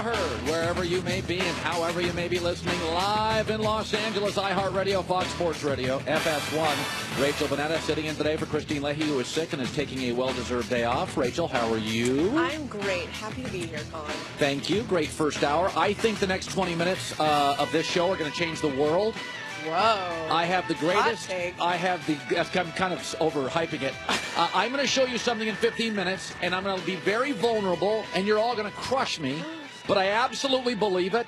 Maher, wherever you may be and however you may be listening, live in Los Angeles, iHeartRadio, Fox Sports Radio, FS1. Rachel Bonnetta sitting in today for Christine Leahy, who is sick and is taking a well-deserved day off. Rachel, how are you? I'm great. Happy to be here, Colin. Thank you. Great first hour. I think the next 20 minutes of this show are going to change the world. Whoa. I have the greatest. Hot take. I'm kind of overhyping it. I'm going to show you something in 15 minutes, and I'm going to be very vulnerable, and you're all going to crush me. But I absolutely believe it,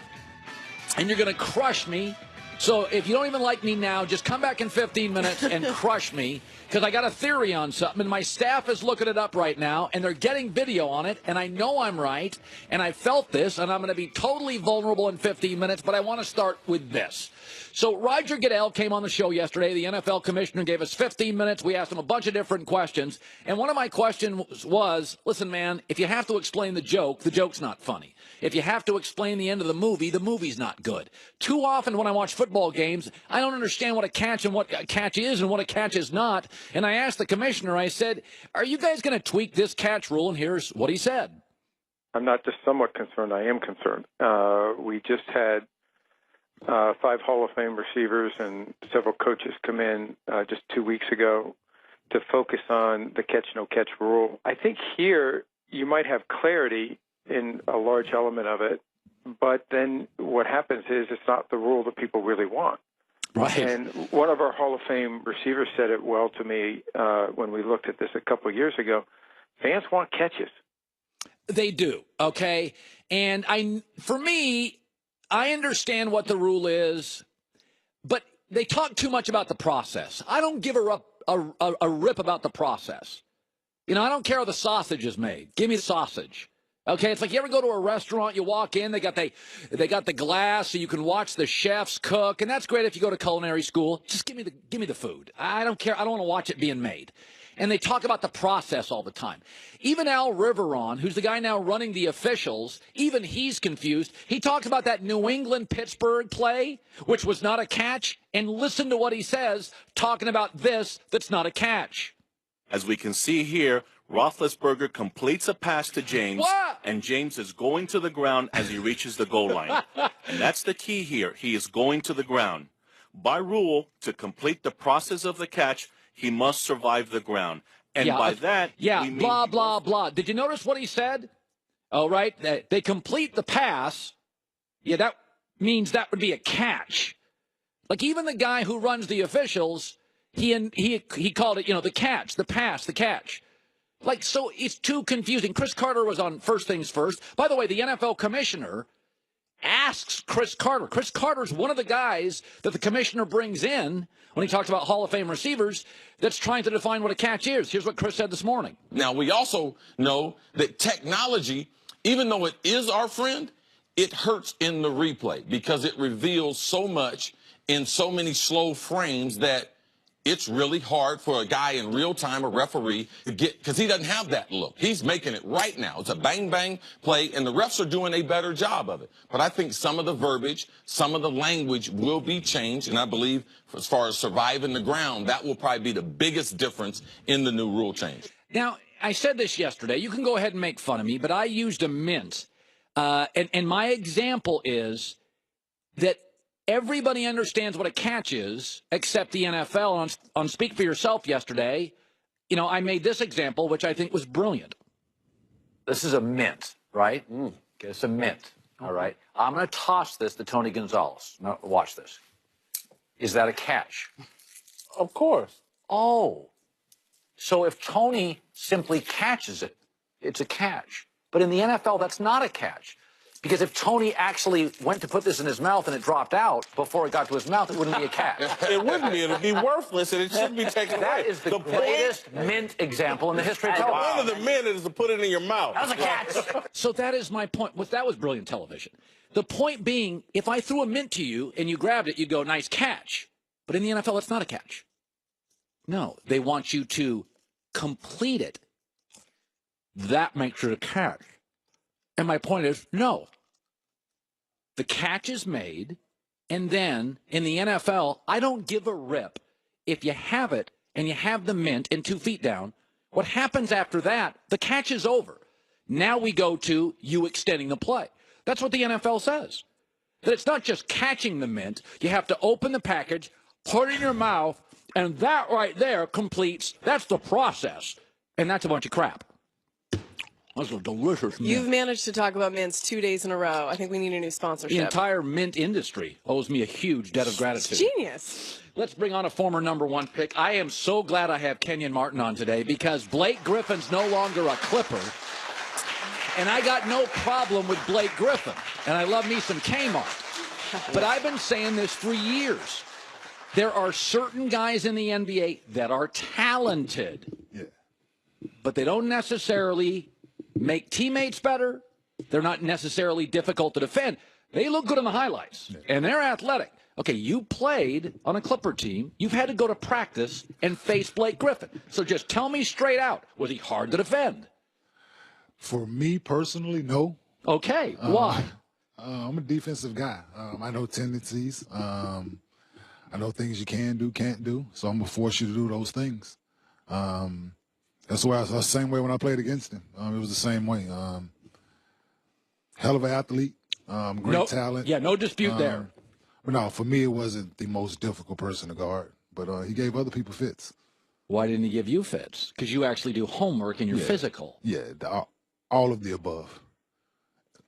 and you're going to crush me. So if you don't even like me now, just come back in 15 minutes and crush me, because I got a theory on something, and my staff is looking it up right now, and they're getting video on it, and I know I'm right, and I felt this, and I'm going to be totally vulnerable in 15 minutes, but I want to start with this. So Roger Goodell came on the show yesterday. The NFL commissioner gave us 15 minutes. We asked him a bunch of different questions, and one of my questions was, listen, man, if you have to explain the joke's not funny. If you have to explain the end of the movie's not good. Too often when I watch football games, I don't understand what a catch and what a catch is and what a catch is not. And I asked the commissioner, I said, are you guys going to tweak this catch rule? And here's what he said. I'm not just somewhat concerned. I am concerned. We just had 5 Hall of Fame receivers and several coaches come in just 2 weeks ago to focus on the catch-no-catch rule. I think here you might have clarity in a large element of it, but then what happens is it's not the rule that people really want. Right. And one of our Hall of Fame receivers said it well to me when we looked at this a couple of years ago. Fans want catches. They do, okay? And for me, I understand what the rule is, but they talk too much about the process. I don't give a rip about the process. You know, I don't care how the sausage is made. Give me the sausage. Okay, it's like you ever go to a restaurant, you walk in, they got the glass so you can watch the chefs cook, and that's great if you go to culinary school. Just give me the food. I don't care. I don't want to watch it being made. And they talk about the process all the time. Even Al Riveron, who's the guy now running the officials, even he's confused. He talks about that New England-Pittsburgh play, which was not a catch, and listen to what he says talking about this that's not a catch. As we can see here, Roethlisberger completes a pass to James, What? and James is going to the ground as he reaches the goal line. And that's the key here. He is going to the ground. By rule, to complete the process of the catch, he must survive the ground. And by that, we mean blah, blah, blah. Did you notice what he said? All right, they complete the pass. Yeah, that means that would be a catch. Like even the guy who runs the officials, he called it, the catch, the pass, the catch. Like, so it's too confusing. Chris Carter was on First Things First. By the way, the NFL commissioner asks Chris Carter. Chris Carter's one of the guys that the commissioner brings in when he talks about Hall of Fame receivers that's trying to define what a catch is. Here's what Chris said this morning. Now, we also know that technology, even though it is our friend, it hurts in the replay because it reveals so much in so many slow frames that it's really hard for a guy in real time, a referee, to get, because he doesn't have that look. He's making it right now. It's a bang-bang play, and the refs are doing a better job of it. But I think some of the verbiage, some of the language will be changed, and I believe as far as surviving the ground, that will probably be the biggest difference in the new rule change. Now, I said this yesterday. You can go ahead and make fun of me, but I used a mint. And my example is that everybody understands what a catch is except the NFL. On Speak for Yourself yesterday, I made this example, which I think was brilliant. This is a mint, right? Okay, it's a mint, all right? I'm going to toss this to Tony Gonzalez. Now, watch this. Is that a catch? Of course. Oh. So if Tony simply catches it, it's a catch. But in the NFL, that's not a catch. Because if Tony actually went to put this in his mouth and it dropped out before it got to his mouth, it wouldn't be a catch. It wouldn't be. It would be worthless, and it shouldn't be taken away. That is the greatest mint example in the history of television. One of the mint is to put it in your mouth. That was a catch. So that is my point. That was brilliant television. The point being, if I threw a mint to you and you grabbed it, you'd go, nice catch. But in the NFL, it's not a catch. No, they want you to complete it. That makes it a catch. And my point is, no. The catch is made, and then in the NFL, I don't give a rip. If you have it and you have the mint and 2 feet down, what happens after that, the catch is over. Now we go to you extending the play. That's what the NFL says. That it's not just catching the mint. You have to open the package, put it in your mouth, and that right there completes, that's the process. And that's a bunch of crap. That's a delicious mint. You've managed to talk about mints 2 days in a row. I think we need a new sponsorship. The entire mint industry owes me a huge debt of gratitude. It's genius. Let's bring on a former #1 pick. I am so glad I have Kenyon Martin on today because Blake Griffin's no longer a Clipper. And I got no problem with Blake Griffin. And I love me some Kmart. But I've been saying this for years. There are certain guys in the NBA that are talented. Yeah. But they don't necessarily make teammates better. They're not necessarily difficult to defend. They look good in the highlights. And they're athletic. Okay, you played on a Clipper team. You've had to go to practice and face Blake Griffin. So just tell me straight out, was he hard to defend? For me personally, no. Okay, why? I'm a defensive guy. I know tendencies. I know things you can do, can't do. So I'm going to force you to do those things. That's why I was the same way when I played against him. It was the same way. Hell of an athlete, great talent. Yeah, no dispute there. But no, for me, it wasn't the most difficult person to guard. But he gave other people fits. Why didn't he give you fits? Because you actually do homework and you're physical. Yeah, all of the above.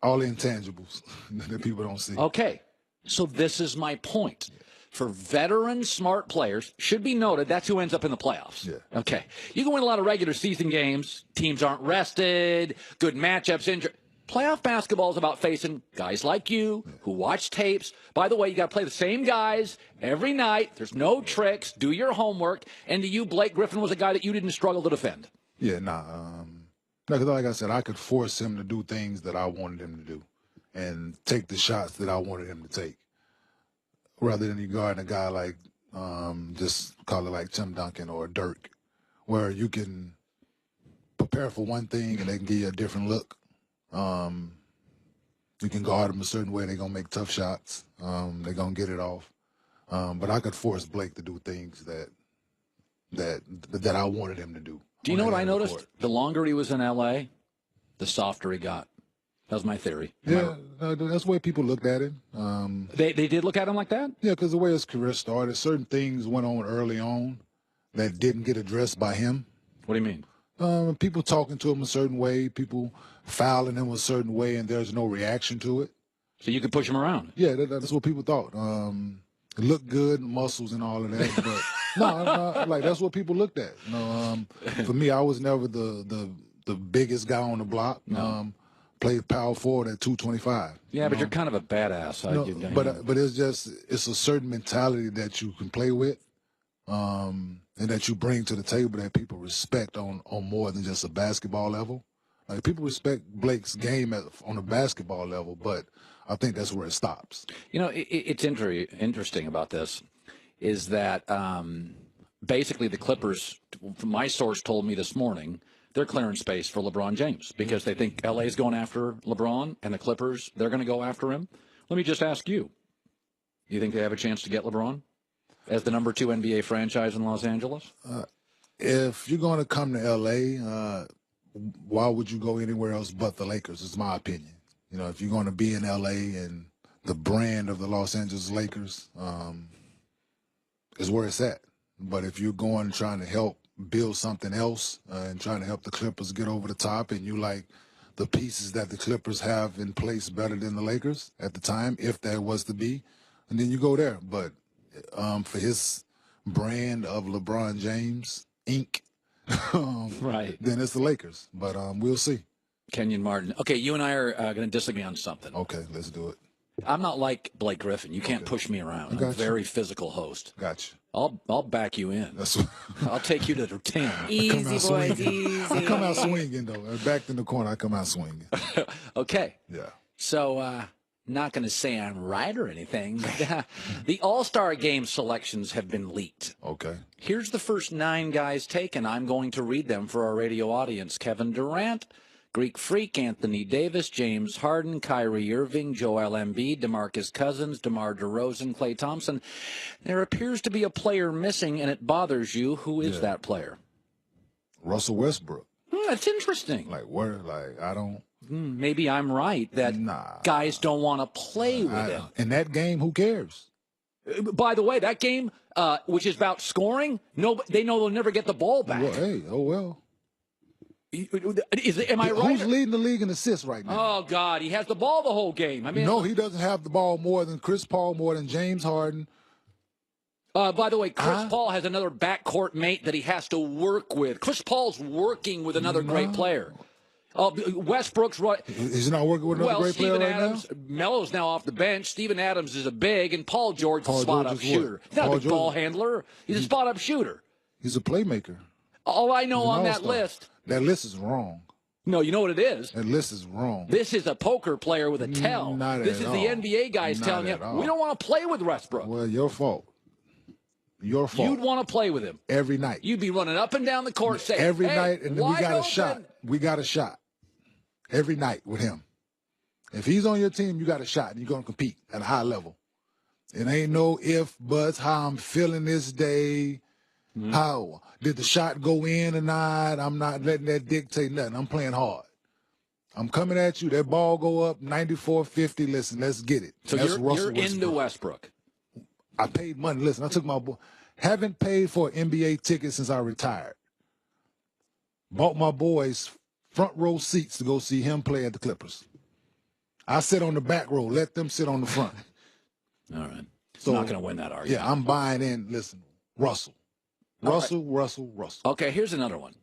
All the intangibles that people don't see. Okay, so this is my point. For veteran smart players, should be noted, that's who ends up in the playoffs. Yeah. Okay. You can win a lot of regular season games. Teams aren't rested. Good matchups. Playoff basketball is about facing guys like you who watch tapes. By the way, you got to play the same guys every night. There's no tricks. Do your homework. And to you, Blake Griffin was a guy that you didn't struggle to defend. Yeah, because like I said, I could force him to do things that I wanted him to do and take the shots that I wanted him to take. Rather than you guarding a guy like, just call it like Tim Duncan or Dirk, where you can prepare for one thing and they can give you a different look. You can guard them a certain way. They're going to make tough shots. They're going to get it off. But I could force Blake to do things that I wanted him to do. Do you know what I noticed? The longer he was in L.A., the softer he got. That was my theory. Yeah, that's the way people looked at him. They did look at him like that? Yeah, because the way his career started, certain things went on early on that didn't get addressed by him. What do you mean? People talking to him a certain way, people fouling him a certain way, and there's no reaction to it. So you could push him around? Yeah, that's what people thought. It looked good, muscles and all of that, but no, like that's what people looked at. For me, I was never the biggest guy on the block. No. Played power forward at 225. Yeah, but you're kind of a badass. But it's a certain mentality that you can play with, and that you bring to the table that people respect on more than just a basketball level. Like people respect Blake's game on a basketball level, but I think that's where it stops. You know, it's interesting about this is that basically the Clippers, my source told me this morning, they're clearing space for LeBron James because they think L.A. is going after LeBron and the Clippers, they're going to go after him. Let me just ask you, do you think they have a chance to get LeBron as the number 2 NBA franchise in Los Angeles? If you're going to come to L.A., why would you go anywhere else but the Lakers, is my opinion. You know, if you're going to be in L.A. and the brand of the Los Angeles Lakers is where it's at. But if you're going trying to help build something else and trying to help the Clippers get over the top and you like the pieces that the Clippers have in place better than the Lakers at the time, if that was to be, and then you go there. But for his brand of LeBron James, Inc., right, then it's the Lakers. But we'll see. Kenyon Martin. Okay, you and I are going to disagree on something. Okay, let's do it. I'm not like Blake Griffin. You can't push me around. I'm a very physical host. Gotcha. I'll back you in. I'll take you to the 10. Easy, boys, easy. I come out swinging, though. Backed in the corner, I come out swinging. Okay. Yeah. So, not going to say I'm right or anything, but the All-Star Game selections have been leaked. Okay. Here's the first 9 guys taken. I'm going to read them for our radio audience. Kevin Durant, Greek Freak, Anthony Davis, James Harden, Kyrie Irving, Joel Embiid, DeMarcus Cousins, DeMar DeRozan, Klay Thompson. There appears to be a player missing, and it bothers you. Who is that player? Russell Westbrook. That's interesting. Like, where? Like, I don't. maybe I'm right that guys don't want to play with him. In that game, who cares? By the way, that game, which is about scoring, they know they'll never get the ball back. Well, hey, oh well. Am I right? Who's leading the league in assists right now? Oh, God, he has the ball the whole game. I mean, no, he doesn't have the ball more than Chris Paul, more than James Harden. By the way, Chris Paul has another backcourt mate that he has to work with. Chris Paul's working with another great player. Westbrook's right. He's not working with another great player Steven right Adams, now? Melo's now off the bench. Steven Adams is a big, and Paul George is a spot-up shooter. He's not a big ball handler. He's a spot-up shooter. He's a playmaker. All I know on that list. That list is wrong. No, you know what it is? That list is wrong. This is a poker player with a tell. This is all. the NBA guys telling you, we don't want to play with Westbrook. Well, your fault. Your fault. You'd want to play with him. Every night. You'd be running up and down the court saying, every hey, night, and then we got a shot. We got a shot. Every night with him. If he's on your team, you got a shot, and you're going to compete at a high level. It ain't no if, buts, how I'm feeling this day. How did the shot go in or not? I'm not letting that dictate nothing. I'm playing hard. I'm coming at you. That ball go up 94-50. Listen, let's get it. So you're into Westbrook. I paid money. Listen, I took my boy. Haven't paid for an NBA ticket since I retired. Bought my boys front row seats to go see him play at the Clippers. I sit on the back row. Let them sit on the front. All right. So not going to win that argument. Yeah, I'm buying in. Listen, Russell. Russell. Okay, here's another one.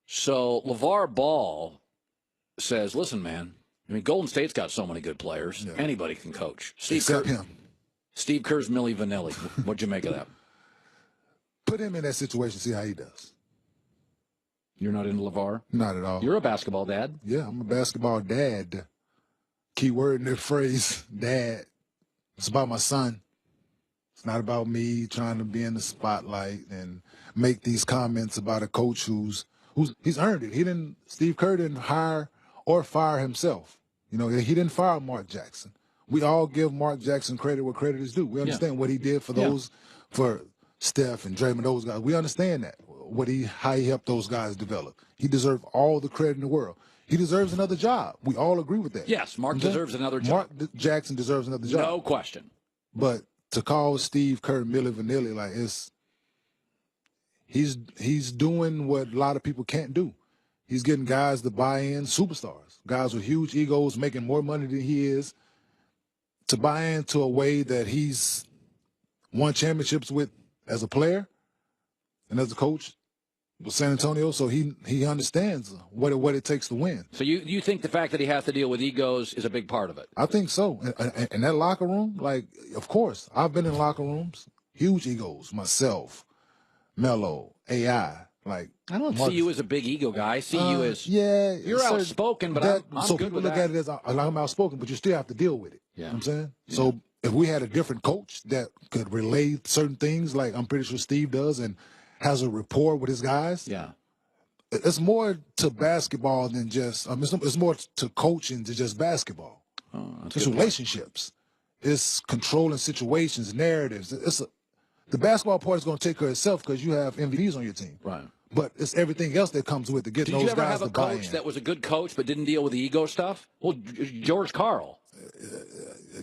So LeVar Ball says, listen, man, I mean, Golden State's got so many good players. Yeah. Anybody can coach. Except him. Steve Kerr's Milli Vanilli. What'd you make of that? Put him in that situation, see how he does. You're not into LeVar? Not at all. You're a basketball dad? Yeah, I'm a basketball dad. Key word in that phrase, dad. It's about my son. It's not about me trying to be in the spotlight and make these comments about a coach who's he's earned it. Steve Kerr didn't hire or fire himself. You know, he didn't fire Mark Jackson. We all give Mark Jackson credit where credit is due. We understand what he did for those, for Steph and Draymond, those guys. We understand that, how he helped those guys develop. He deserves all the credit in the world. He deserves another job. We all agree with that. Yes, Mark deserves another job. Mark Jackson deserves another job. No question. But to call Steve Kerr Milli Vanilli, like, he's doing what a lot of people can't do. He's getting guys to buy in, superstars, guys with huge egos, making more money than he is, to buy into a way that he's won championships with as a player and as a coach with San Antonio. So he understands what it takes to win. So you think the fact that he has to deal with egos is a big part of it? I think so. In that locker room, like, of course, I've been in locker rooms, huge egos, myself, Melo, AI. Like, I don't see you as a big ego guy. I see you as you're outspoken, but I'm so good people with look that. at it as I'm outspoken, but you still have to deal with it. Yeah. You know what I'm saying? Yeah. So if we had a different coach that could relay certain things, like I'm pretty sure Steve does, and has a rapport with his guys, it's more to basketball than just. It's more to coaching than just basketball. It's relationships. It's controlling situations, narratives. The basketball part is going to take care of itself because you have MVPs on your team. Right. But it's everything else that comes with it. Getting those guys to buy in. Did you ever have a coach that was a good coach but didn't deal with the ego stuff? Well, George Karl.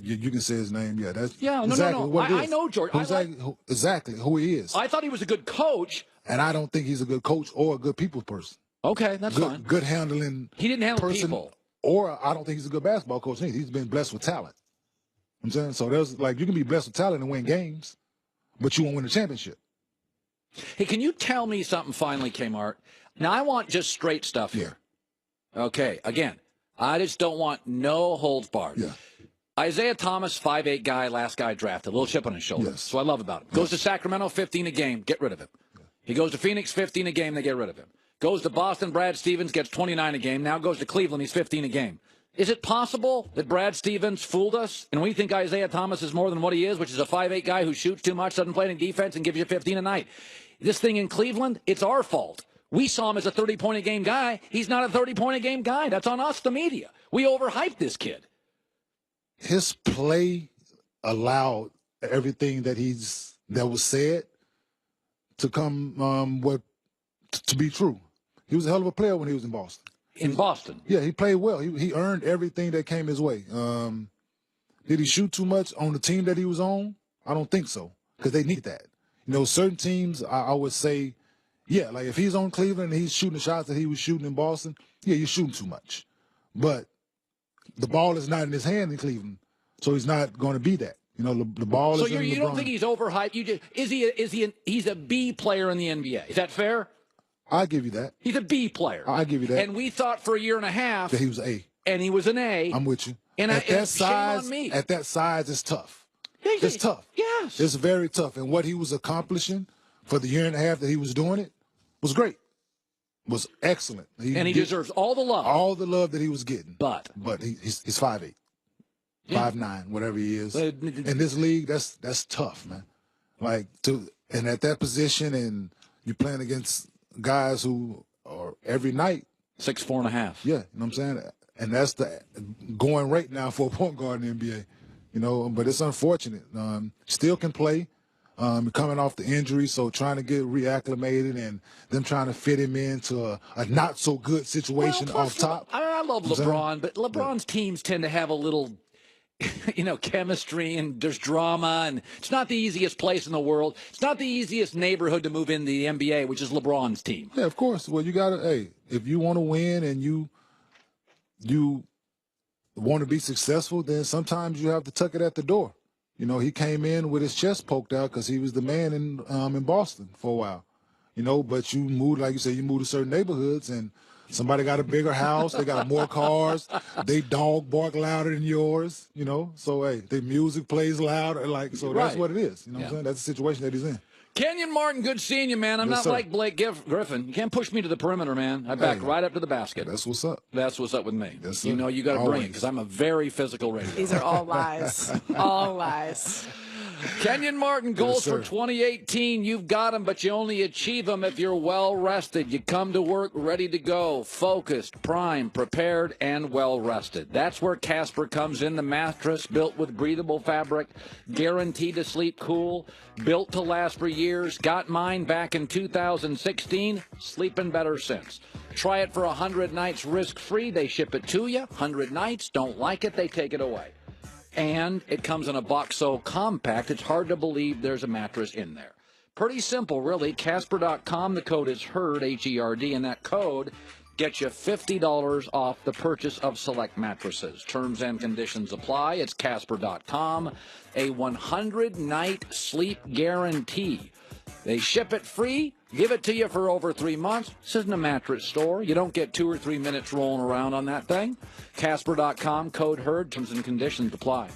You can say his name. Yeah, that's no. what it is. I know George. Exactly who he is. I thought he was a good coach. And I don't think he's a good coach or a good people person. Okay, that's fine. Good handling. He didn't handle people. Or I don't think he's a good basketball coach either. He's been blessed with talent. You know what I'm saying? So there's you can be blessed with talent and win games, but you won't win a championship. Hey, can you tell me something finally, Kmart? Now, I want just straight stuff here. Okay, again, I just don't want no holds barred. Yeah. Isaiah Thomas, 5'8" guy, last guy drafted, a little chip on his shoulder. Yes. So I love about him. Goes to Sacramento, 15 a game, get rid of him. He goes to Phoenix, 15 a game, they get rid of him. Goes to Boston, Brad Stevens gets 29 a game. Now goes to Cleveland, he's 15 a game. Is it possible that Brad Stevens fooled us and we think Isaiah Thomas is more than what he is, which is a 5'8" guy who shoots too much, doesn't play any defense, and gives you 15 a night? This thing in Cleveland, it's our fault. We saw him as a 30-point-a-game guy. He's not a 30-point-a-game guy. That's on us, the media. We overhyped this kid. His play allowed everything that was said to come to be true. He was a hell of a player when he was in Boston. in Boston. Yeah, he played well. He earned everything that came his way. Did he shoot too much on the team that he was on? I don't think so, because they need that. You know, certain teams, I would say, yeah, like if he's on Cleveland and he's shooting the shots that he was shooting in Boston, yeah, you're shooting too much. But the ball is not in his hand in Cleveland, so he's not going to be that. You know, the ball So is in LeBron. you don't think he's overhyped? He's a B player in the NBA? Is that fair? I give you that. He's a B player. I give you that. And we thought for a year and a half That he was A. and he was an A. I'm with you. And at that shame size, on me. at that size, it's tough. Yeah, It's tough. Yes. It's very tough. And what he was accomplishing for the year and a half that he was doing it was great. Was excellent. And he deserves all the love. all the love that he was getting. But he's 5'8", Yeah. 5'9", whatever he is. But- In this league, that's tough, man. And at that position, and you're playing against guys who are every night. 6'4.5". Yeah, you know what I'm saying? And that's the going rate now for a point guard in the NBA. You know, but it's unfortunate. Still can play. Coming off the injury, so trying to get reacclimated and them trying to fit him into a not so good situation Well, off plus, top. I love You know what I'm LeBron, but LeBron's teams tend to have a little, chemistry, and there's drama, and it's not the easiest place in the world. It's not the easiest neighborhood to move into the NBA, which is LeBron's team. Yeah, of course. Well, you got to, if you want to win and you want to be successful, then sometimes you have to tuck it at the door. You know, he came in with his chest poked out because he was the man in Boston for a while. You know, but you moved, like you said, you moved to certain neighborhoods and somebody got a bigger house, they got more cars, they dog bark louder than yours, you know. So, their music plays louder. That's Right. what it is. You know what I'm saying? That's the situation that he's in. Kenyon Martin, good seeing you, man. I'm Yes, not sir. like Blake Griffin. You can't push me to the perimeter, man. I back Hey. right up to the basket. That's what's up. That's what's up with me. Yes, You sir. know, you got to bring it Always. because I'm a very physical radio. These are all lies. All lies. Kenyon Martin, goals for sir. 2018. You've got them, but you only achieve them if you're well rested. You come to work ready to go, focused, primed, prepared, and well rested. That's where Casper comes in. The mattress built with breathable fabric, guaranteed to sleep cool, built to last for years. Got mine back in 2016. Sleeping better since. Try it for 100 nights risk-free. They ship it to you. 100 nights. Don't like it, they take it away. And it comes in a box so compact, it's hard to believe there's a mattress in there. Pretty simple, really. Casper.com, the code is HERD, H-E-R-D, and that code gets you $50 off the purchase of select mattresses. Terms and conditions apply. It's Casper.com, a 100-night sleep guarantee. They ship it free, give it to you for over 3 months. This isn't a mattress store. You don't get 2 or 3 minutes rolling around on that thing. Casper.com, code HERD, terms and conditions apply.